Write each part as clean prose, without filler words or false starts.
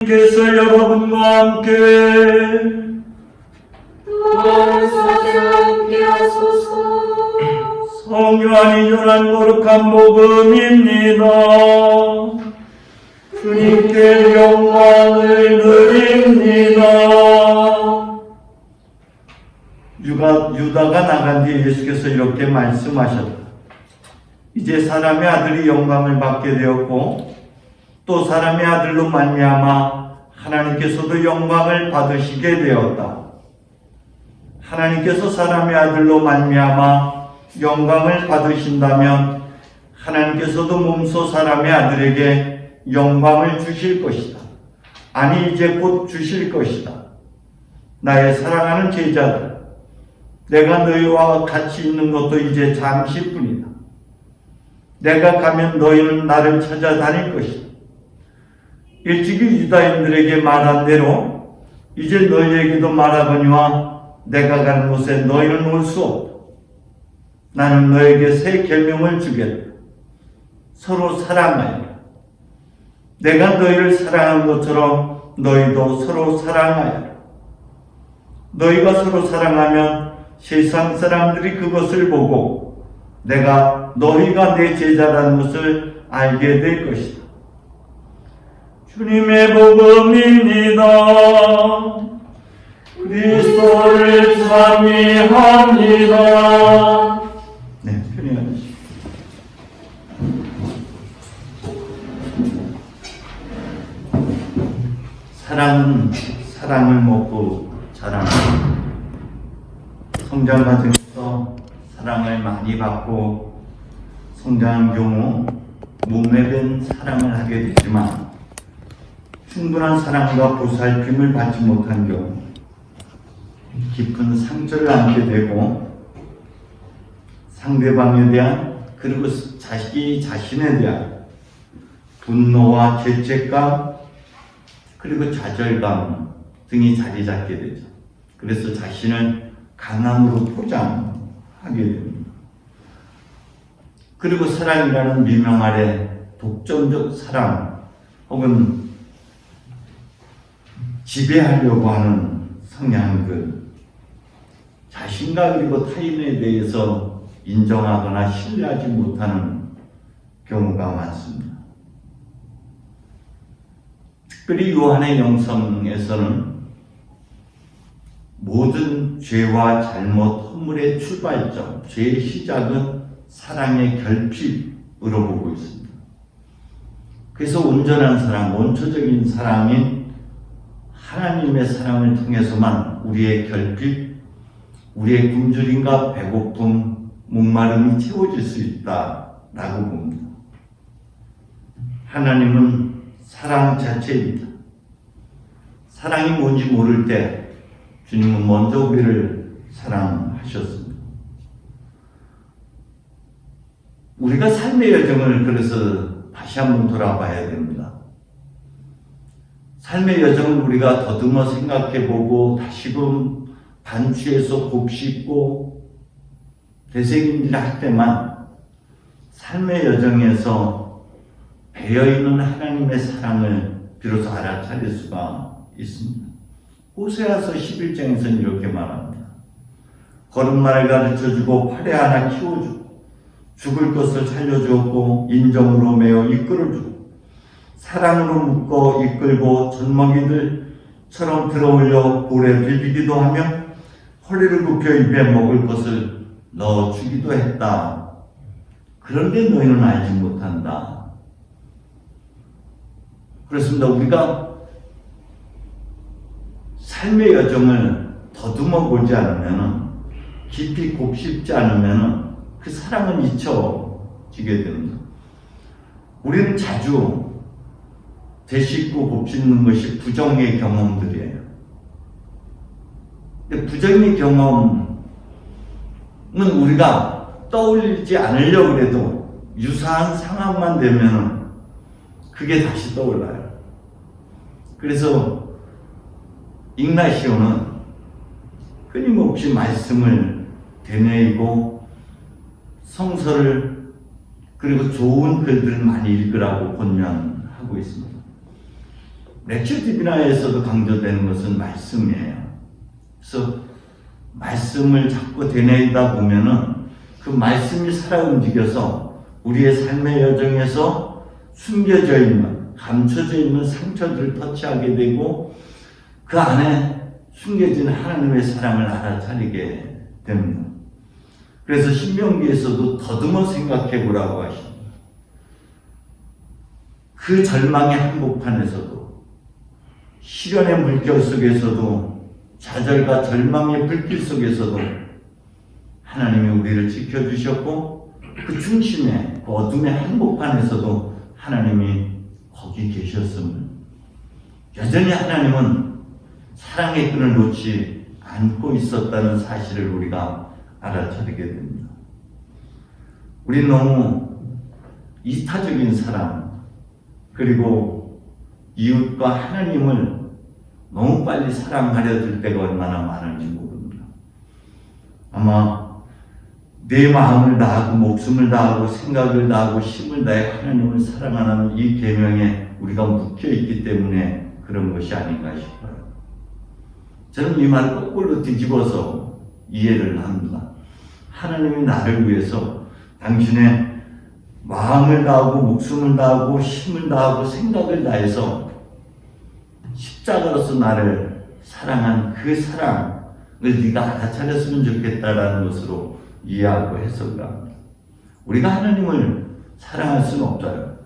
께서 여러분과 함께 함께 하소서. 성요한이 전한 거룩한 복음입니다. 주님께 영광을 드립니다. 유다가 나간 뒤에 예수께서 이렇게 말씀하셨다. 이제 사람의 아들이 영광을 받게 되었고 또 사람의 아들로 말미암아 하나님께서도 영광을 받으시게 되었다. 하나님께서 사람의 아들로 말미암아 영광을 받으신다면 하나님께서도 몸소 사람의 아들에게 영광을 주실 것이다. 아니 이제 곧 주실 것이다. 나의 사랑하는 제자들, 내가 너희와 같이 있는 것도 이제 잠시뿐이다. 내가 가면 너희는 나를 찾아다닐 것이다. 일찍이 유다인들에게 말한 대로 이제 너희에게도 말하거니와 내가 가는 곳에 너희는 올 수 없다. 나는 너에게 새 계명을 주겠다. 서로 사랑하여라. 내가 너희를 사랑한 것처럼 너희도 서로 사랑하여라. 너희가 서로 사랑하면 세상 사람들이 그것을 보고 내가 너희가 내 제자라는 것을 알게 될 것이다. 주님의 복음입니다. 그리스도를 찬미합니다. 네, 편히 앉으시죠. 사랑은 사랑을 먹고 자랍니다. 성장 과정에서 사랑을 많이 받고 성장한 경우 몸에 밴 사랑을 하게 되지만 충분한 사랑과 보살핌을 받지 못한 경우 깊은 상처를 안게 되고 상대방에 대한 그리고 자기 자신에 대한 분노와 죄책감 그리고 좌절감 등이 자리 잡게 되죠. 그래서 자신을 강함으로 포장하게 됩니다. 그리고 사랑이라는 미명 아래 독점적 사랑 혹은 지배하려고 하는 성향들, 자신과 그리고 타인에 대해서 인정하거나 신뢰하지 못하는 경우가 많습니다. 특별히 요한의 영성에서는 모든 죄와 잘못, 허물의 출발점, 죄의 시작은 사랑의 결핍으로 보고 있습니다. 그래서 온전한 사랑, 원초적인 사랑인 하나님의 사랑을 통해서만 우리의 결핍, 우리의 굶주림과 배고픔, 목마름이 채워질 수 있다라고 봅니다. 하나님은 사랑 자체입니다. 사랑이 뭔지 모를 때 주님은 먼저 우리를 사랑하셨습니다. 우리가 삶의 여정을 그래서 다시 한번 돌아봐야 됩니다. 삶의 여정을 우리가 더듬어 생각해보고 다시금 반추해서 곱씹고 되새김질 할 때만 삶의 여정에서 배어있는 하나님의 사랑을 비로소 알아차릴 수가 있습니다. 호세아서 11장에서는 이렇게 말합니다. 걸음마를 가르쳐주고 팔에 하나 키워주고 죽을 것을 살려주었고 인정으로 메어 이끌어주고 사랑으로 묶어 이끌고 젖먹이들처럼 들어올려 볼에 비비기도 하며 허리를 굽혀 입에 먹을 것을 넣어주기도 했다. 그런데 너희는 알지 못한다. 그렇습니다. 우리가 삶의 여정을 더듬어 보지 않으면, 깊이 곱씹지 않으면 그 사랑은 잊혀지게 됩니다. 우리는 자주 되씹고 곱씹는 것이 부정의 경험들이에요. 근데 부정의 경험은 우리가 떠올리지 않으려고 해도 유사한 상황만 되면 그게 다시 떠올라요. 그래서 ignasio는 끊임없이 말씀을 되뇌이고 성서를 그리고 좋은 글들을 많이 읽으라고 권면하고 있습니다. 렉처 디비나에서도 강조되는 것은 말씀이에요. 그래서 말씀을 자꾸 되뇌이다 보면은 그 말씀이 살아 움직여서 우리의 삶의 여정에서 숨겨져 있는, 감춰져 있는 상처들을 터치하게 되고 그 안에 숨겨진 하나님의 사랑을 알아차리게 됩니다. 그래서 신명기에서도 더듬어 생각해 보라고 하십니다. 그 절망의 한복판에서도, 시련의 물결 속에서도, 좌절과 절망의 불길 속에서도 하나님이 우리를 지켜주셨고, 그 중심에, 그 어둠의 한복판에서도 하나님이 거기 계셨습니다. 여전히 하나님은 사랑의 끈을 놓지 않고 있었다는 사실을 우리가 알아차리게 됩니다. 우리는 너무 이타적인 사랑, 그리고 이웃과 하나님을 너무 빨리 사랑하려 들 때가 얼마나 많은지 모릅니다. 아마 내 마음을 다하고 목숨을 다하고 생각을 다하고 힘을 다해 하나님을 사랑하는 이 계명에 우리가 묶여있기 때문에 그런 것이 아닌가 싶어요. 저는 이 말을 거꾸로 뒤집어서 이해를 합니다. 하나님이 나를 위해서 당신의 마음을 다하고 목숨을 다하고 힘을 다하고 생각을 다해서 십자가로서 나를 사랑한 그 사랑을 네가 알아차렸으면 좋겠다라는 것으로 이해하고 해석을 합니다. 우리가 하나님을 사랑할 수는 없어요.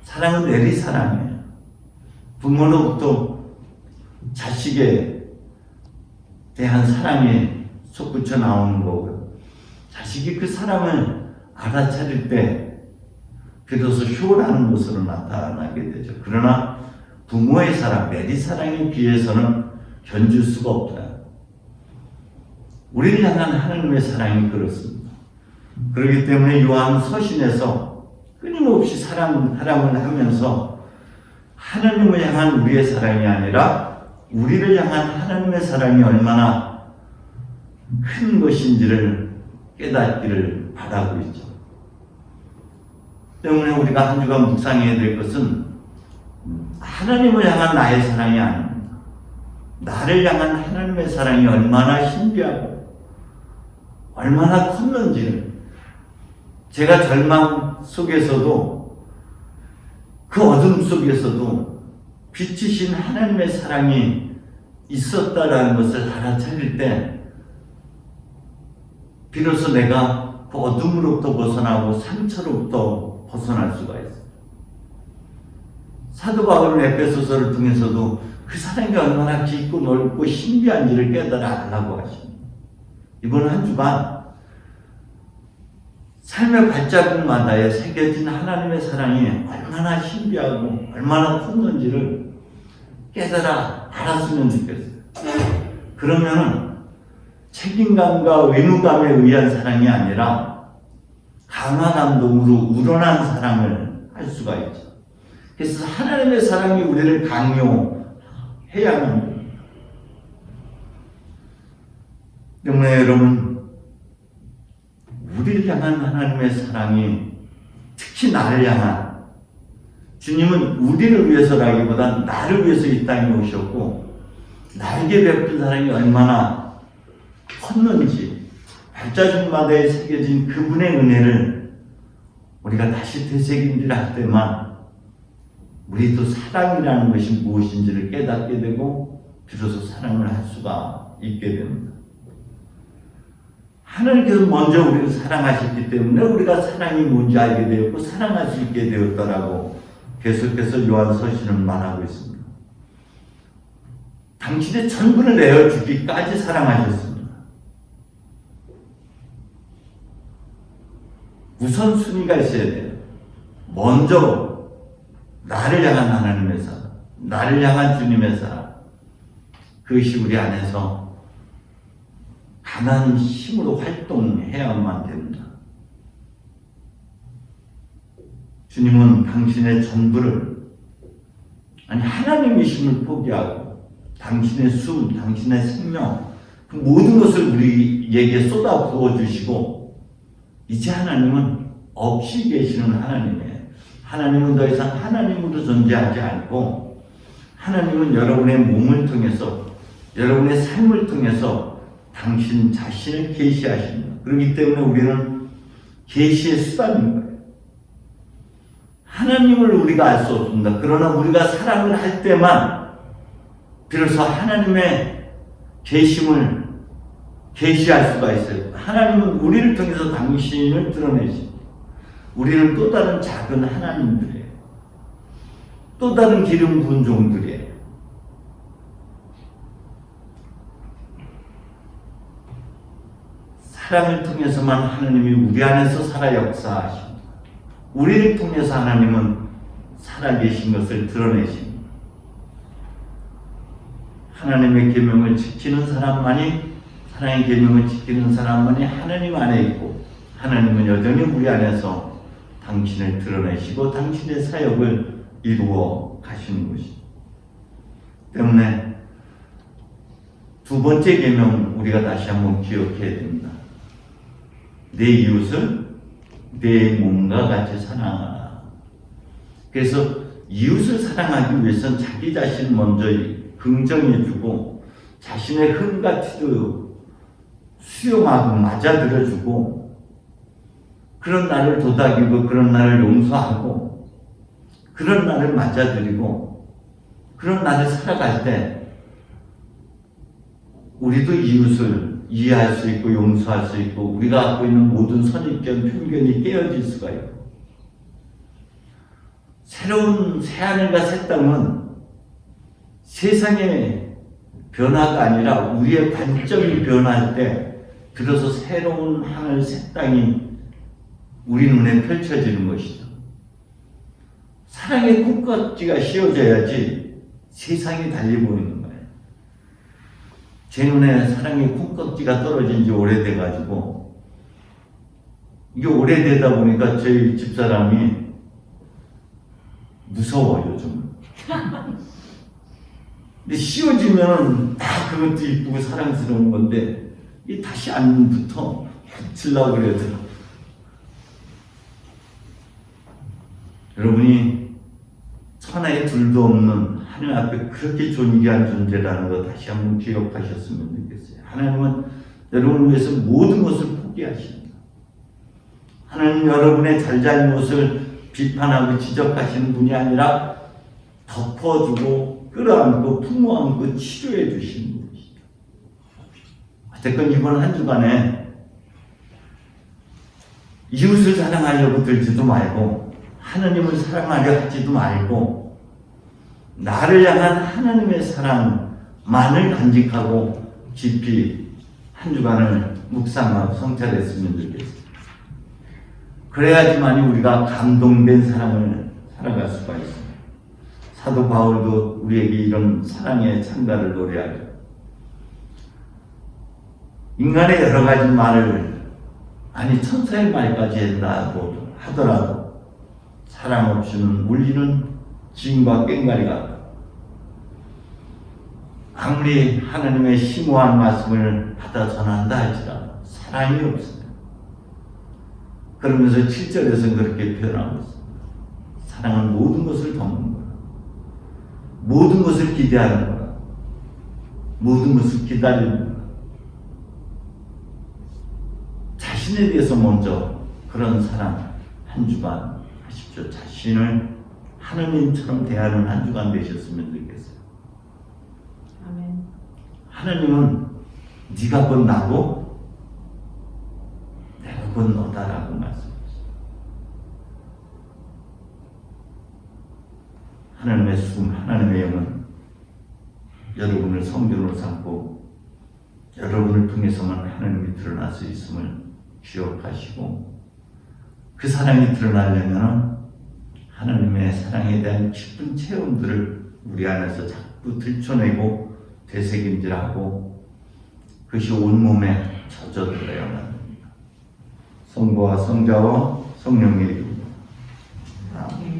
사랑은 내리사랑이에요. 부모로부터 자식에 대한 사랑이 솟구쳐 나오는 거고요. 자식이 그 사랑을 알아차릴 때 비로소 효라는 것으로 나타나게 되죠. 그러나 부모의 사랑, 내리사랑에 비해서는 견줄 수가 없어요. 우리를 향한 하나님의 사랑이 그렇습니다. 그렇기 때문에 요한 서신에서 끊임없이 사랑을 하면서 하나님을 향한 우리의 사랑이 아니라 우리를 향한 하나님의 사랑이 얼마나 큰 것인지를 깨닫기를 바라고 있죠. 때문에 우리가 한 주간 묵상해야 될 것은 하나님을 향한 나의 사랑이 아닙니다. 나를 향한 하나님의 사랑이 얼마나 신비하고 얼마나 컸는지를, 제가 절망 속에서도 그 어둠 속에서도 빛이신 하나님의 사랑이 있었다라는 것을 알아차릴 때 비로소 내가 그 어둠으로부터 벗어나고 상처로부터 벗어날 수가 있어요. 사도 바울은 에베소서를 통해서도 그 사랑이 얼마나 깊고 넓고 신비한지를 깨달아 알라고 하십니다. 이번 한 주간 삶의 발자국마다에 새겨진 하나님의 사랑이 얼마나 신비하고 얼마나 컸는지를 깨달아 알았으면 좋겠어요. 그러면은 책임감과 의무감에 의한 사랑이 아니라 강한 감동으로 우러난 사랑을 할 수가 있죠. 그래서 하나님의 사랑이 우리를 강요해야 하는 겁니다. 때문에 여러분, 우리를 향한 하나님의 사랑이, 특히 나를 향한, 주님은 우리를 위해서라기보다 나를 위해서 이 땅에 오셨고 나에게 베푼 사랑이 얼마나 컸는지 발자국마다에 새겨진 그분의 은혜를 우리가 다시 되새김질 할 때만 우리도 사랑이라는 것이 무엇인지를 깨닫게 되고 비로소 사랑을 할 수가 있게 됩니다. 하나님께서 먼저 우리를 사랑하셨기 때문에 우리가 사랑이 뭔지 알게 되었고 사랑할 수 있게 되었다라고 계속해서 요한 서신은 말하고 있습니다. 당신의 전부를 내어주기까지 사랑하셨습니다. 우선순위가 있어야 돼요. 먼저 나를 향한 하나님의 사랑, 나를 향한 주님의 사랑, 그것이 우리 안에서 강한 힘으로 활동해야만 됩니다. 주님은 당신의 전부를, 아니 하나님이심을 포기하고 당신의 숨, 당신의 생명, 그 모든 것을 우리에게 쏟아 부어주시고 이제 하나님은 없이 계시는 하나님이에요. 하나님은 더 이상 하나님으로 존재하지 않고 하나님은 여러분의 몸을 통해서, 여러분의 삶을 통해서 당신 자신을 계시하십니다. 그렇기 때문에 우리는 계시의 수단인 거예요. 하나님을 우리가 알 수 없습니다. 그러나 우리가 사랑을 할 때만 비로소 하나님의 계심을 계시할 수가 있어요. 하나님은 우리를 통해서 당신을 드러내십니다. 우리는 또 다른 작은 하나님들이에요. 또 다른 기름 부은 종들이에요. 사랑을 통해서만 하나님이 우리 안에서 살아 역사하십니다. 우리를 통해서 하나님은 살아계신 것을 드러내십니다. 하나님의 계명을 지키는 사람만이, 사랑의 계명을 지키는 사람만이 하나님 안에 있고, 하나님은 여전히 우리 안에서 당신을 드러내시고 당신의 사역을 이루어 가시는 것입니다. 때문에 두 번째 계명 우리가 다시 한번 기억해야 됩니다. 내 이웃을 내 몸과 같이 사랑하라. 그래서 이웃을 사랑하기 위해서는 자기 자신을 먼저 긍정해주고 자신의 흠가치도 수용하고 맞아들여주고, 그런 나를 도닥이고 그런 나를 용서하고 그런 나를 맞아들이고 그런 나를 살아갈 때 우리도 이웃을 이해할 수 있고 용서할 수 있고 우리가 갖고 있는 모든 선입견, 편견이 깨어질 수가 있고, 새로운 새하늘과 새 땅은 세상의 변화가 아니라 우리의 관점이 변할 때 비로소 새로운 하늘, 새 땅이 우리 눈에 펼쳐지는 것이죠. 사랑의 꽃꽂이가 씌워져야지 세상이 달리 보이는 거예요. 제 눈에 사랑의 꽃꽂이가 떨어진 지 오래돼가지고, 이게 오래되다 보니까 저희 집사람이 무서워요, 좀. 근데 씌워지면 다 그것도 이쁘고 사랑스러운 건데, 이 다시 안 붙어. 붙이려고 그래도. 여러분이 천하에 둘도 없는 하늘 앞에 그렇게 존귀한 존재라는 거 다시 한번 기억하셨으면 좋겠어요. 하나님은 여러분을 위해서 모든 것을 포기하십니다. 하나님 여러분의 잘잘못을 비판하고 지적하시는 분이 아니라 덮어주고 끌어안고 품어안고 치료해 주시는 분이시죠. 어쨌건 이번 한 주간에 이웃을 사랑하려고 들지도 말고 하나님을 사랑하려 하지도 말고 나를 향한 하나님의 사랑만을 간직하고 깊이 한 주간을 묵상하고 성찰했으면 좋겠습니다. 그래야지만이 우리가 감동된 사랑을 살아갈 수가 있습니다. 사도 바울도 우리에게 이런 사랑의 찬가를 노래하죠. 인간의 여러 가지 말을, 아니 천사의 말까지 하더라도 사랑 없이는 울리는 징과 꽹과리 같다. 아무리 하나님의 심오한 말씀을 받아 전한다 할지라도 사랑이 없습니다. 그러면서 7절에서 그렇게 표현하고 있습니다. 사랑은 모든 것을 덮는 거라. 모든 것을 기대하는 거라. 모든 것을 기다리는 거라. 자신에 대해서 먼저 그런 사랑 한 주간 하십시오. 자신을 하느님처럼 대하는 한 주간 되셨으면 좋겠어요. 아멘. 하나님은 네가 곧 나고 내가 곧 너다라고 말씀하셨어요. 하나님의 숨, 하나님의 영은 여러분을 성전으로 삼고 여러분을 통해서만 하나님이 드러날 수 있음을 기억하시고, 그 사랑이 드러나려면 하나님의 사랑에 대한 깊은 체험들을 우리 안에서 자꾸 들춰내고 되새김질하고 그것이 온몸에 젖어들어야만 합니다. 성부와 성자와 성령의 이름으로 아멘.